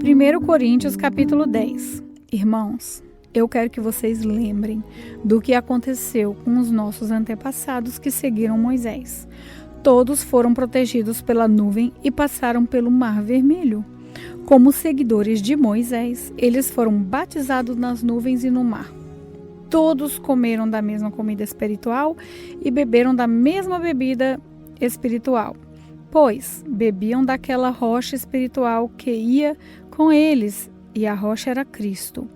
1 Coríntios capítulo 10. Irmãos, eu quero que vocês lembrem do que aconteceu com os nossos antepassados que seguiram Moisés. Todos foram protegidos pela nuvem e passaram pelo Mar Vermelho. Como seguidores de Moisés, eles foram batizados nas nuvens e no mar. Todos comeram da mesma comida espiritual e beberam da mesma bebida espiritual, pois bebiam daquela rocha espiritual que ia com eles, e a rocha era Cristo.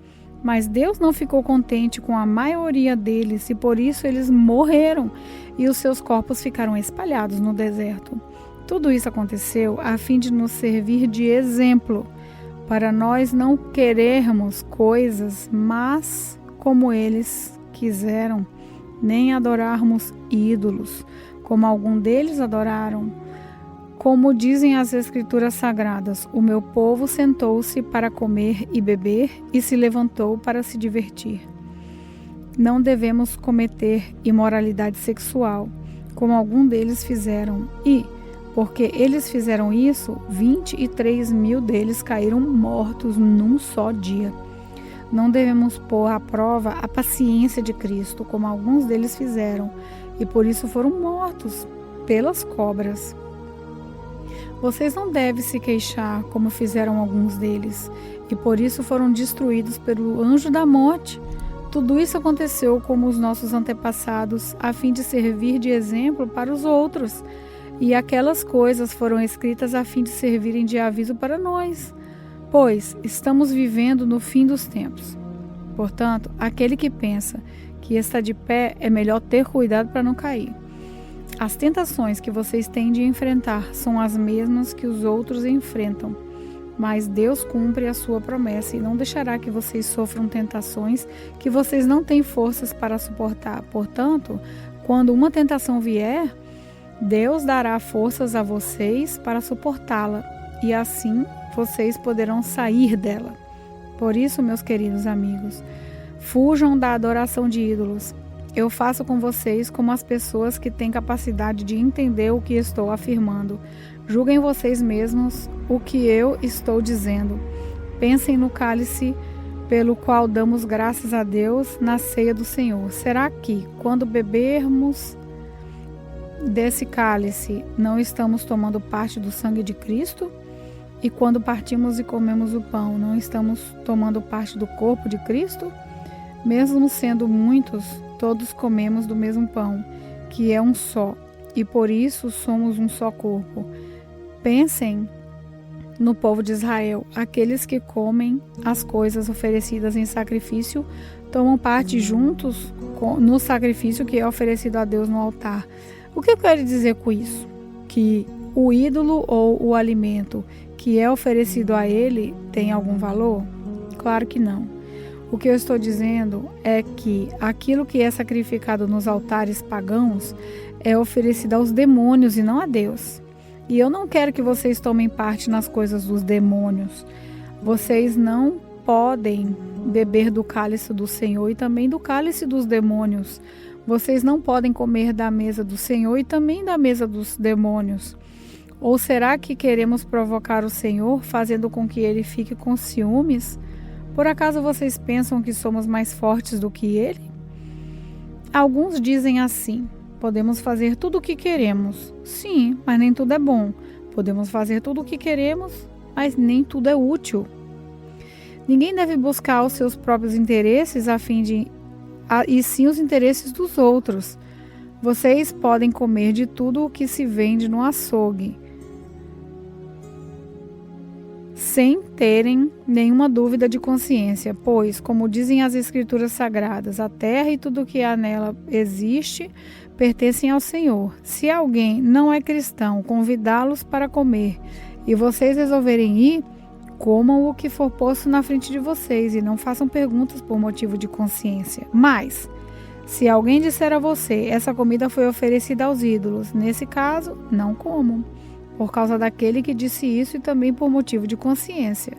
Mas Deus não ficou contente com a maioria deles, e por isso eles morreram, e os seus corpos ficaram espalhados no deserto. Tudo isso aconteceu a fim de nos servir de exemplo, para nós não querermos coisas más como eles quiseram, nem adorarmos ídolos, como algum deles adoraram. Como dizem as Escrituras Sagradas, o meu povo sentou-se para comer e beber e se levantou para se divertir. Não devemos cometer imoralidade sexual, como algum deles fizeram, e, porque eles fizeram isso, 23 mil deles caíram mortos num só dia. Não devemos pôr à prova a paciência de Cristo, como alguns deles fizeram, e por isso foram mortos pelas cobras. Vocês não devem se queixar, como fizeram alguns deles, e por isso foram destruídos pelo anjo da morte. Tudo isso aconteceu como os nossos antepassados, a fim de servir de exemplo para os outros, e aquelas coisas foram escritas a fim de servirem de aviso para nós, pois estamos vivendo no fim dos tempos. Portanto, aquele que pensa que está de pé, é melhor ter cuidado para não cair. As tentações que vocês têm de enfrentar são as mesmas que os outros enfrentam, mas Deus cumpre a sua promessa e não deixará que vocês sofram tentações que vocês não têm forças para suportar. Portanto, quando uma tentação vier, Deus dará forças a vocês para suportá-la, e assim vocês poderão sair dela. Por isso, meus queridos amigos, fujam da adoração de ídolos. Eu faço com vocês como as pessoas que têm capacidade de entender o que estou afirmando. Julguem vocês mesmos o que eu estou dizendo. Pensem no cálice pelo qual damos graças a Deus na ceia do Senhor. Será que, quando bebermos desse cálice, não estamos tomando parte do sangue de Cristo? E quando partimos e comemos o pão, não estamos tomando parte do corpo de Cristo? Mesmo sendo muitos, todos comemos do mesmo pão, que é um só, e por isso somos um só corpo. Pensem no povo de Israel. Aqueles que comem as coisas oferecidas em sacrifício tomam parte juntos no sacrifício que é oferecido a Deus no altar. O que eu quero dizer com isso? Que o ídolo ou o alimento que é oferecido a ele tem algum valor? Claro que não. O que eu estou dizendo é que aquilo que é sacrificado nos altares pagãos é oferecido aos demônios e não a Deus. E eu não quero que vocês tomem parte nas coisas dos demônios. Vocês não podem beber do cálice do Senhor e também do cálice dos demônios. Vocês não podem comer da mesa do Senhor e também da mesa dos demônios. Ou será que queremos provocar o Senhor, fazendo com que ele fique com ciúmes? Por acaso vocês pensam que somos mais fortes do que ele? Alguns dizem assim: podemos fazer tudo o que queremos. Sim, mas nem tudo é bom. Podemos fazer tudo o que queremos, mas nem tudo é útil. Ninguém deve buscar os seus próprios interesses e sim os interesses dos outros. Vocês podem comer de tudo o que se vende no açougue, sem terem nenhuma dúvida de consciência, pois, como dizem as Escrituras Sagradas, a terra e tudo o que há nela existe pertencem ao Senhor. Se alguém não é cristão, convidá-los para comer e vocês resolverem ir, comam o que for posto na frente de vocês e não façam perguntas por motivo de consciência. Mas, se alguém disser a você, essa comida foi oferecida aos ídolos, nesse caso, não comam, por causa daquele que disse isso e também por motivo de consciência.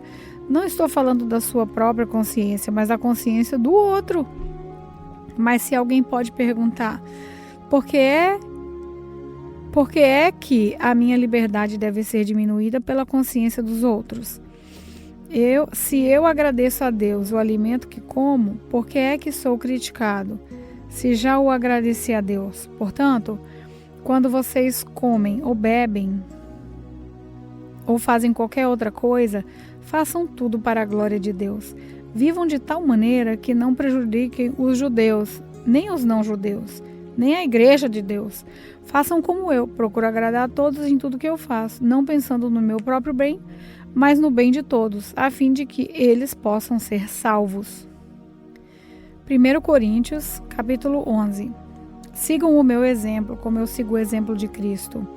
Não estou falando da sua própria consciência, mas da consciência do outro. Mas se alguém pode perguntar, por que é que a minha liberdade deve ser diminuída pela consciência dos outros? Se eu agradeço a Deus o alimento que como, por que é que sou criticado? Se já o agradeci a Deus. Portanto, quando vocês comem ou bebem ou fazem qualquer outra coisa, façam tudo para a glória de Deus. Vivam de tal maneira que não prejudiquem os judeus, nem os não-judeus, nem a igreja de Deus. Façam como eu, procuro agradar a todos em tudo que eu faço, não pensando no meu próprio bem, mas no bem de todos, a fim de que eles possam ser salvos. 1 Coríntios, capítulo 11. Sigam o meu exemplo, como eu sigo o exemplo de Cristo.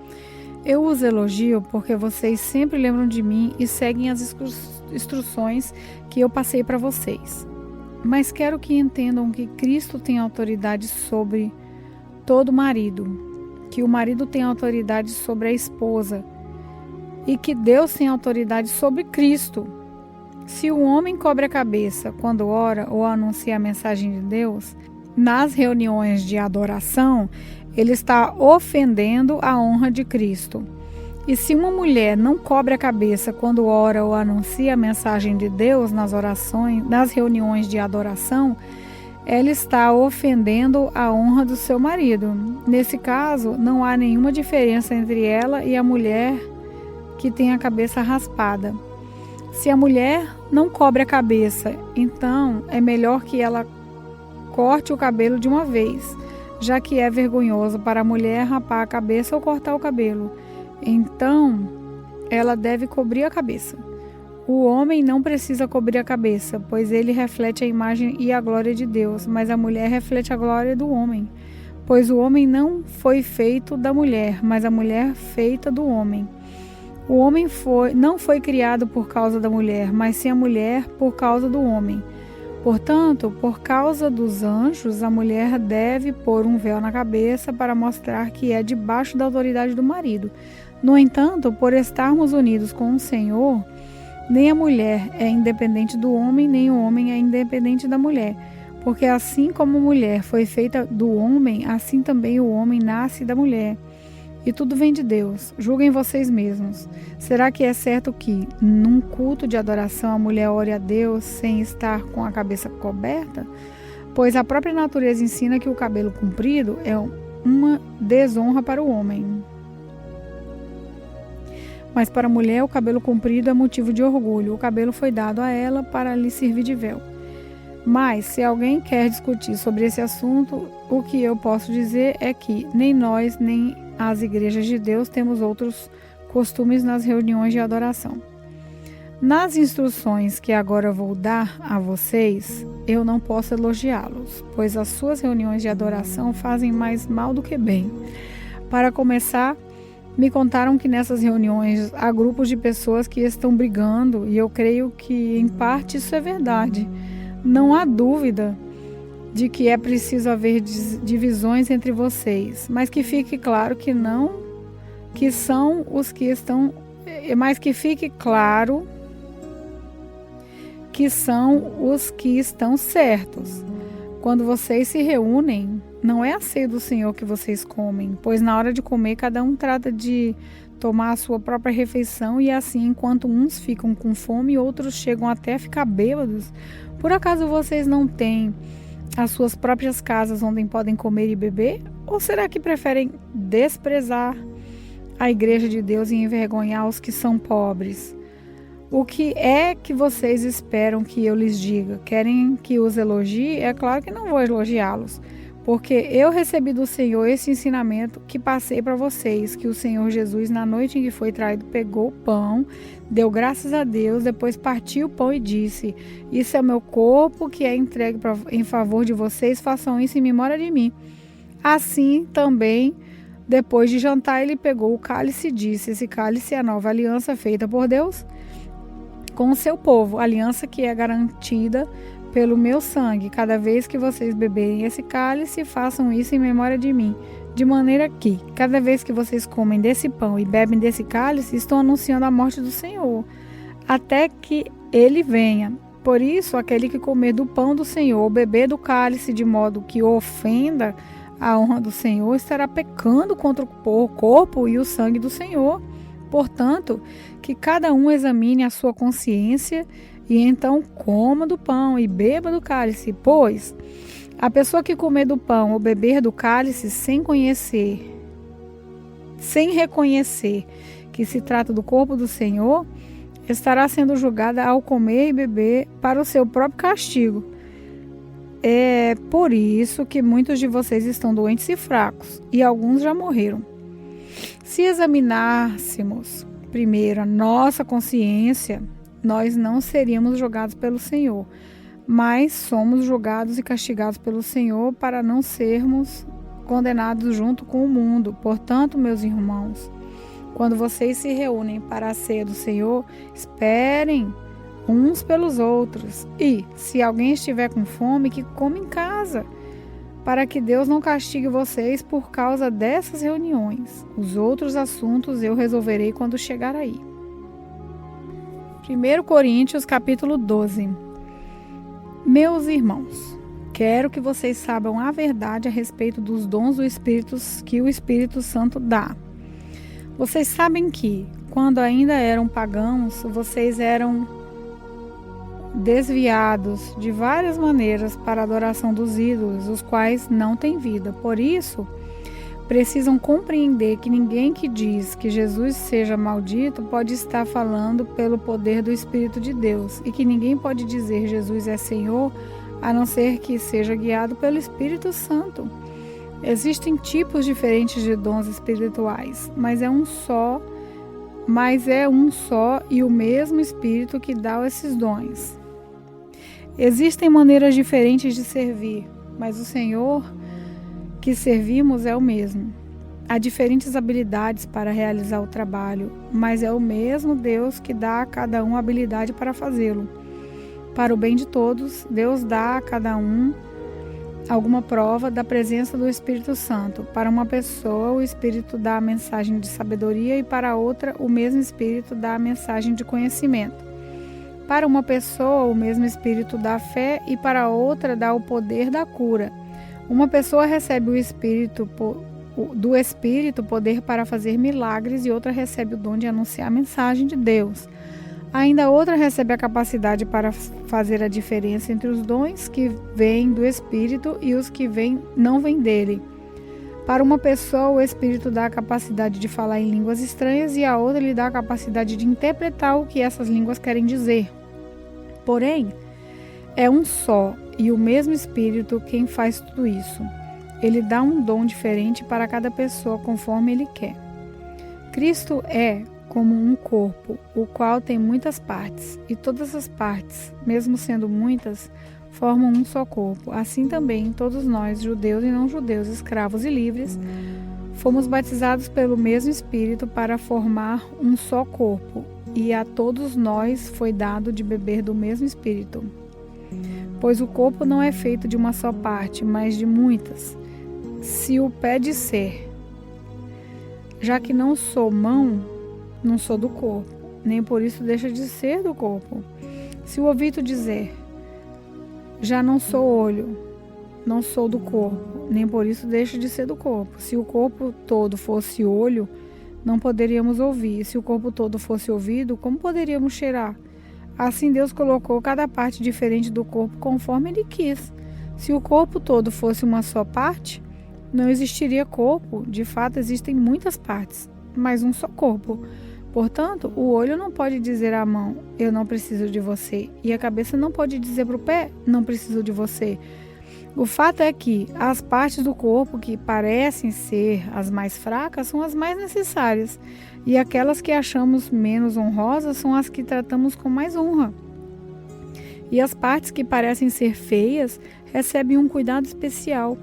Eu os elogio porque vocês sempre lembram de mim e seguem as instruções que eu passei para vocês. Mas quero que entendam que Cristo tem autoridade sobre todo marido, que o marido tem autoridade sobre a esposa e que Deus tem autoridade sobre Cristo. Se o homem cobre a cabeça quando ora ou anuncia a mensagem de Deus, nas reuniões de adoração, ele está ofendendo a honra de Cristo. E se uma mulher não cobre a cabeça quando ora ou anuncia a mensagem de Deus nas orações, nas reuniões de adoração, ela está ofendendo a honra do seu marido. Nesse caso, não há nenhuma diferença entre ela e a mulher que tem a cabeça raspada. Se a mulher não cobre a cabeça, então é melhor que ela corte o cabelo de uma vez, já que é vergonhoso para a mulher rapar a cabeça ou cortar o cabelo. Então, ela deve cobrir a cabeça. O homem não precisa cobrir a cabeça, pois ele reflete a imagem e a glória de Deus, mas a mulher reflete a glória do homem. Pois o homem não foi feito da mulher, mas a mulher feita do homem. O homem não foi criado por causa da mulher, mas sim a mulher por causa do homem. Portanto, por causa dos anjos, a mulher deve pôr um véu na cabeça para mostrar que é debaixo da autoridade do marido. No entanto, por estarmos unidos com o Senhor, nem a mulher é independente do homem, nem o homem é independente da mulher. Porque assim como a mulher foi feita do homem, assim também o homem nasce da mulher. E tudo vem de Deus. Julguem vocês mesmos. Será que é certo que, num culto de adoração, a mulher ore a Deus sem estar com a cabeça coberta? Pois a própria natureza ensina que o cabelo comprido é uma desonra para o homem. Mas para a mulher, o cabelo comprido é motivo de orgulho. O cabelo foi dado a ela para lhe servir de véu. Mas, se alguém quer discutir sobre esse assunto, o que eu posso dizer é que nem nós, nem as igrejas de Deus temos outros costumes nas reuniões de adoração. Nas instruções que agora vou dar a vocês, eu não posso elogiá-los, pois as suas reuniões de adoração fazem mais mal do que bem. Para começar, me contaram que nessas reuniões há grupos de pessoas que estão brigando, e eu creio que, em parte, isso é verdade. Não há dúvida de que é preciso haver divisões entre vocês, mas que fique claro que não, que são os que estão, mas que fique claro que são os que estão certos. Quando vocês se reúnem, não é a ceia do Senhor que vocês comem, pois na hora de comer, cada um trata de tomar a sua própria refeição e assim, enquanto uns ficam com fome, outros chegam até a ficar bêbados. Por acaso vocês não têm as suas próprias casas onde podem comer e beber? Ou será que preferem desprezar a igreja de Deus e envergonhar os que são pobres? O que é que vocês esperam que eu lhes diga? Querem que os elogie? É claro que não vou elogiá-los, porque eu recebi do Senhor esse ensinamento que passei para vocês, que o Senhor Jesus, na noite em que foi traído, pegou o pão, deu graças a Deus, depois partiu o pão e disse: isso é o meu corpo que é entregue em favor de vocês, façam isso em memória de mim. Assim também, depois de jantar, ele pegou o cálice e disse: esse cálice é a nova aliança feita por Deus com o seu povo, aliança que é garantida pelo meu sangue. Cada vez que vocês beberem esse cálice, façam isso em memória de mim. De maneira que, cada vez que vocês comem desse pão e bebem desse cálice, estão anunciando a morte do Senhor, até que ele venha. Por isso, aquele que comer do pão do Senhor, ou beber do cálice de modo que ofenda a honra do Senhor, estará pecando contra o corpo e o sangue do Senhor. Portanto, que cada um examine a sua consciência e então coma do pão e beba do cálice, pois a pessoa que comer do pão ou beber do cálice sem reconhecer que se trata do corpo do Senhor, estará sendo julgada ao comer e beber para o seu próprio castigo. É por isso que muitos de vocês estão doentes e fracos, e alguns já morreram. Se examinássemos primeiro a nossa consciência, nós não seríamos julgados pelo Senhor, mas somos julgados e castigados pelo Senhor para não sermos condenados junto com o mundo. Portanto, meus irmãos, quando vocês se reúnem para a ceia do Senhor, esperem uns pelos outros. E, se alguém estiver com fome, que coma em casa, para que Deus não castigue vocês por causa dessas reuniões. Os outros assuntos eu resolverei quando chegar aí. 1 Coríntios, capítulo 12. Meus irmãos, quero que vocês saibam a verdade a respeito dos dons do Espírito que o Espírito Santo dá. Vocês sabem que, quando ainda eram pagãos, vocês eram desviados de várias maneiras para a adoração dos ídolos, os quais não têm vida. Por isso, precisam compreender que ninguém que diz que Jesus seja maldito pode estar falando pelo poder do Espírito de Deus, e que ninguém pode dizer Jesus é Senhor, a não ser que seja guiado pelo Espírito Santo. Existem tipos diferentes de dons espirituais, mas é um só e o mesmo Espírito que dá esses dons. Existem maneiras diferentes de servir, mas o Senhor que servimos é o mesmo. Há diferentes habilidades para realizar o trabalho, mas é o mesmo Deus que dá a cada um habilidade para fazê-lo. Para o bem de todos, Deus dá a cada um alguma prova da presença do Espírito Santo. Para uma pessoa, o Espírito dá a mensagem de sabedoria e para outra, o mesmo Espírito dá a mensagem de conhecimento. Para uma pessoa, o mesmo Espírito dá fé e para outra dá o poder da cura. Uma pessoa recebe do Espírito poder para fazer milagres e outra recebe o dom de anunciar a mensagem de Deus. Ainda outra recebe a capacidade para fazer a diferença entre os dons que vêm do Espírito e os que não vêm dele. Para uma pessoa, o Espírito dá a capacidade de falar em línguas estranhas e a outra lhe dá a capacidade de interpretar o que essas línguas querem dizer. Porém, é um só e o mesmo Espírito quem faz tudo isso. Ele dá um dom diferente para cada pessoa conforme ele quer. Cristo é como um corpo, o qual tem muitas partes, e todas as partes, mesmo sendo muitas, formam um só corpo. Assim também, todos nós, judeus e não judeus, escravos e livres, fomos batizados pelo mesmo Espírito para formar um só corpo, e a todos nós foi dado de beber do mesmo Espírito. Pois o corpo não é feito de uma só parte, mas de muitas. Se o pé disser, já que não sou mão, não sou do corpo, nem por isso deixa de ser do corpo. Se o ouvido dizer, já não sou olho, não sou do corpo, nem por isso deixa de ser do corpo. Se o corpo todo fosse olho, não poderíamos ouvir. Se o corpo todo fosse ouvido, como poderíamos cheirar? Assim Deus colocou cada parte diferente do corpo conforme Ele quis. Se o corpo todo fosse uma só parte, não existiria corpo. De fato, existem muitas partes, mas um só corpo. Portanto, o olho não pode dizer à mão, eu não preciso de você. E a cabeça não pode dizer para o pé, não preciso de você. O fato é que as partes do corpo que parecem ser as mais fracas são as mais necessárias. E aquelas que achamos menos honrosas são as que tratamos com mais honra. E as partes que parecem ser feias recebem um cuidado especial.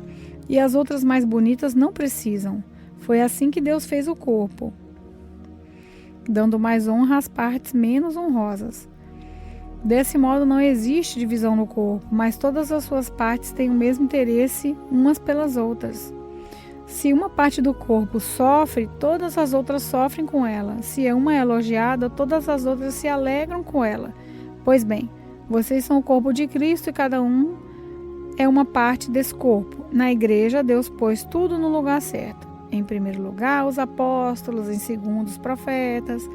E as outras mais bonitas não precisam. Foi assim que Deus fez o corpo, dando mais honra às partes menos honrosas. Desse modo não existe divisão no corpo, mas todas as suas partes têm o mesmo interesse umas pelas outras. Se uma parte do corpo sofre, todas as outras sofrem com ela. Se uma é elogiada, todas as outras se alegram com ela. Pois bem, vocês são o corpo de Cristo e cada um é uma parte desse corpo. Na igreja, Deus pôs tudo no lugar certo. em primeiro lugar os apóstolos, em segundo os profetas,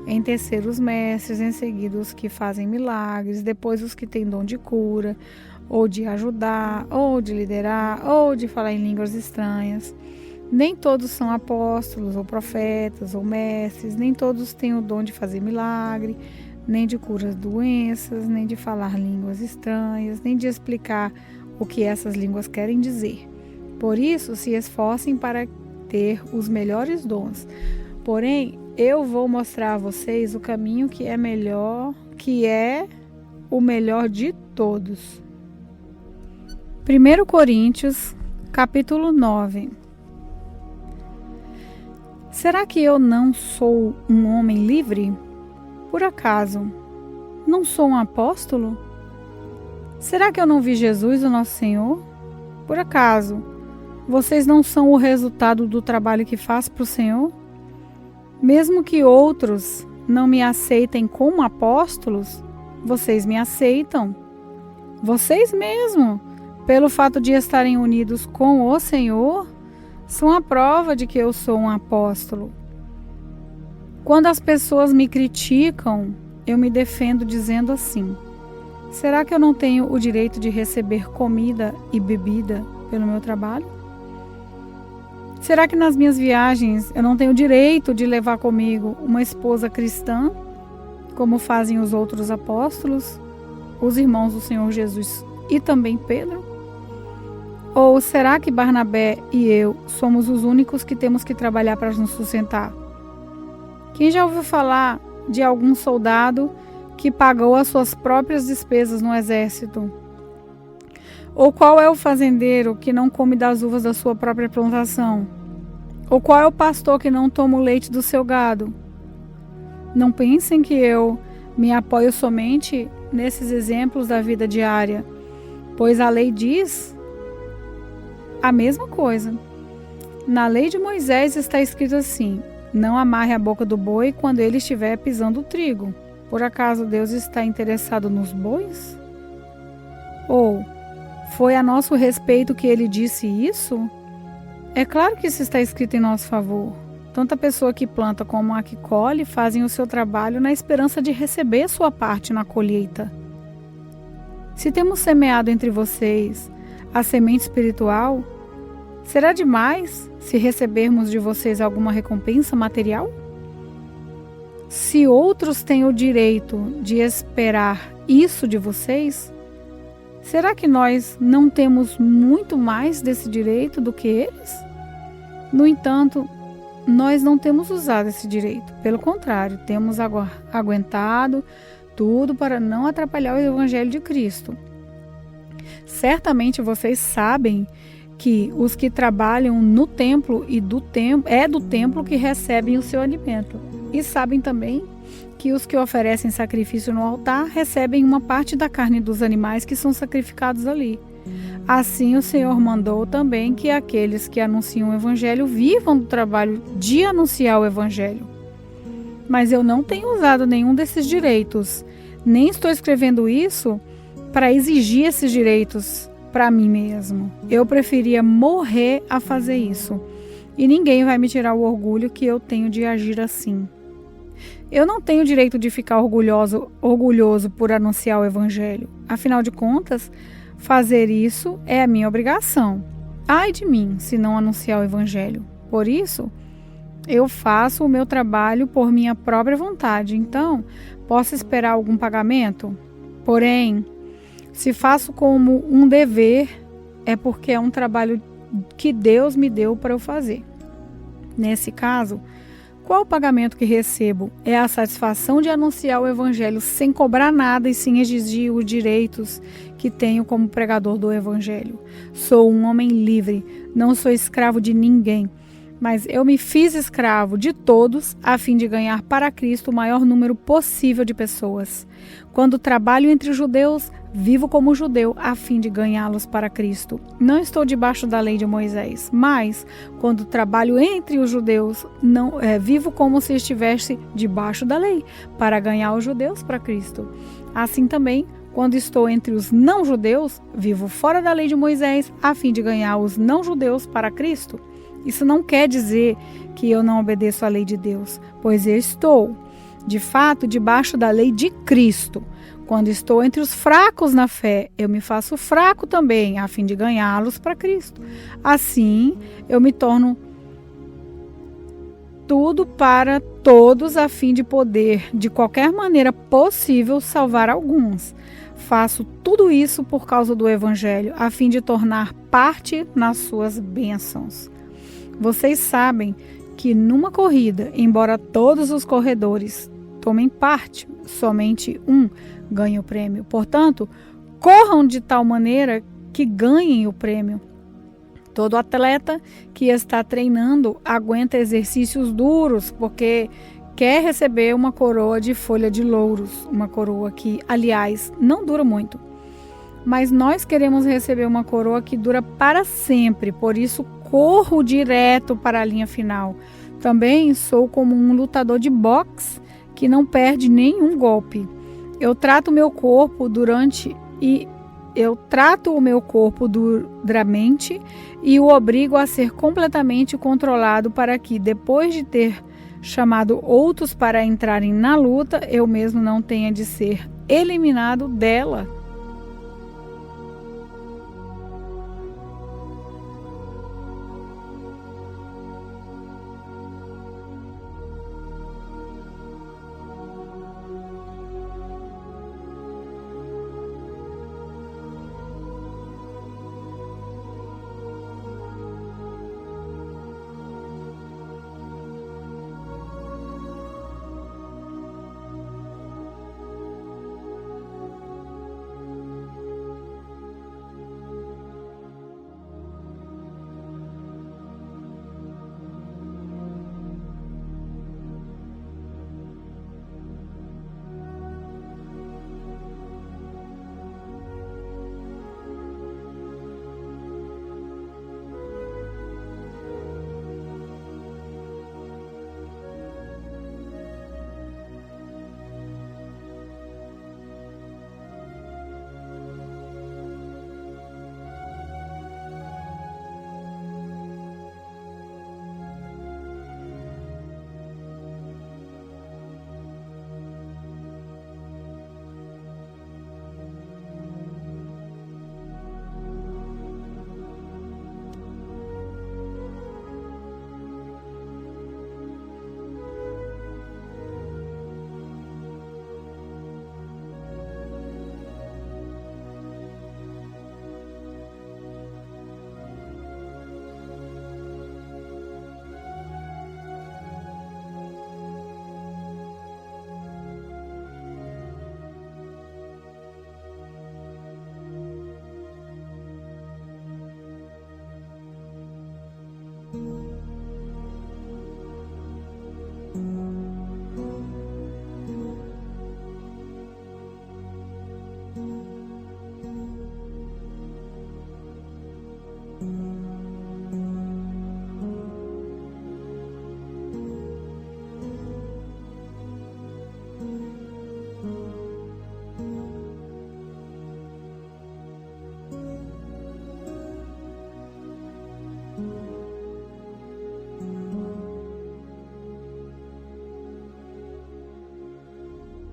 em terceiro os mestres, em seguida os que fazem milagres, depois os que têm dom de cura, ou de ajudar, ou de liderar, ou de falar em línguas estranhas. Nem todos são apóstolos, ou profetas, ou mestres, nem todos têm o dom de fazer milagre, nem de curar doenças, nem de falar línguas estranhas, nem de explicar o que essas línguas querem dizer. Por isso, se esforcem para ter os melhores dons. Porém, eu vou mostrar a vocês o caminho que é o melhor de todos. 1 Coríntios, capítulo 9. Será que eu não sou um homem livre? Por acaso, não sou um apóstolo? Será que eu não vi Jesus, o nosso Senhor? Por acaso, vocês não são o resultado do trabalho que faço para o Senhor? Mesmo que outros não me aceitem como apóstolos, vocês me aceitam. Vocês mesmo, pelo fato de estarem unidos com o Senhor, são a prova de que eu sou um apóstolo. Quando as pessoas me criticam, eu me defendo dizendo assim: será que eu não tenho o direito de receber comida e bebida pelo meu trabalho? Será que nas minhas viagens eu não tenho o direito de levar comigo uma esposa cristã, como fazem os outros apóstolos, os irmãos do Senhor Jesus e também Pedro? Ou será que Barnabé e eu somos os únicos que temos que trabalhar para nos sustentar? Quem já ouviu falar de algum soldado que pagou as suas próprias despesas no exército? Ou qual é o fazendeiro que não come das uvas da sua própria plantação? Ou qual é o pastor que não toma o leite do seu gado? Não pensem que eu me apoio somente nesses exemplos da vida diária, pois a lei diz a mesma coisa. Na lei de Moisés está escrito assim: não amarre a boca do boi quando ele estiver pisando o trigo. Por acaso Deus está interessado nos bois? Ou foi a nosso respeito que ele disse isso? É claro que isso está escrito em nosso favor. Tanto a pessoa que planta como a que colhe fazem o seu trabalho na esperança de receber sua parte na colheita. Se temos semeado entre vocês a semente espiritual, será demais se recebermos de vocês alguma recompensa material? Se outros têm o direito de esperar isso de vocês, será que nós não temos muito mais desse direito do que eles? No entanto, nós não temos usado esse direito. Pelo contrário, temos aguentado tudo para não atrapalhar o Evangelho de Cristo. Certamente vocês sabem que os que trabalham no templo é do templo que recebem o seu alimento. E sabem também que os que oferecem sacrifício no altar recebem uma parte da carne dos animais que são sacrificados ali. Assim o Senhor mandou também que aqueles que anunciam o Evangelho vivam do trabalho de anunciar o Evangelho. Mas eu não tenho usado nenhum desses direitos, nem estou escrevendo isso para exigir esses direitos para mim mesmo. Eu preferia morrer a fazer isso. E ninguém vai me tirar o orgulho que eu tenho de agir assim. Eu não tenho o direito de ficar orgulhoso por anunciar o Evangelho. Afinal de contas, fazer isso é a minha obrigação. Ai de mim, se não anunciar o Evangelho. Por isso, eu faço o meu trabalho por minha própria vontade. Então, posso esperar algum pagamento? Porém, se faço como um dever, é porque é um trabalho que Deus me deu para eu fazer. Nesse caso, qual o pagamento que recebo? É a satisfação de anunciar o Evangelho sem cobrar nada e sem exigir os direitos que tenho como pregador do Evangelho. Sou um homem livre, não sou escravo de ninguém, mas eu me fiz escravo de todos a fim de ganhar para Cristo o maior número possível de pessoas. Quando trabalho entre os judeus, vivo como judeu a fim de ganhá-los para Cristo. Não estou debaixo da lei de Moisés, mas quando trabalho entre os judeus, vivo como se estivesse debaixo da lei, para ganhar os judeus para Cristo. Assim também, quando estou entre os não-judeus, vivo fora da lei de Moisés a fim de ganhar os não-judeus para Cristo. Isso não quer dizer que eu não obedeço à lei de Deus, pois eu estou, de fato, debaixo da lei de Cristo. Quando estou entre os fracos na fé, eu me faço fraco também, a fim de ganhá-los para Cristo. Assim, eu me torno tudo para todos, a fim de poder, de qualquer maneira possível, salvar alguns. Faço tudo isso por causa do Evangelho, a fim de tornar parte nas suas bênçãos. Vocês sabem que numa corrida, embora todos os corredores tomem parte, somente um ganha o prêmio. Portanto, corram de tal maneira que ganhem o prêmio. Todo atleta que está treinando aguenta exercícios duros, porque quer receber uma coroa de folha de louros, uma coroa que, aliás, não dura muito. Mas nós queremos receber uma coroa que dura para sempre, por isso corro direto para a linha final. Também sou como um lutador de boxe que não perde nenhum golpe. Eu trato o meu corpo duramente e o obrigo a ser completamente controlado para que, depois de ter chamado outros para entrarem na luta, eu mesmo não tenha de ser eliminado dela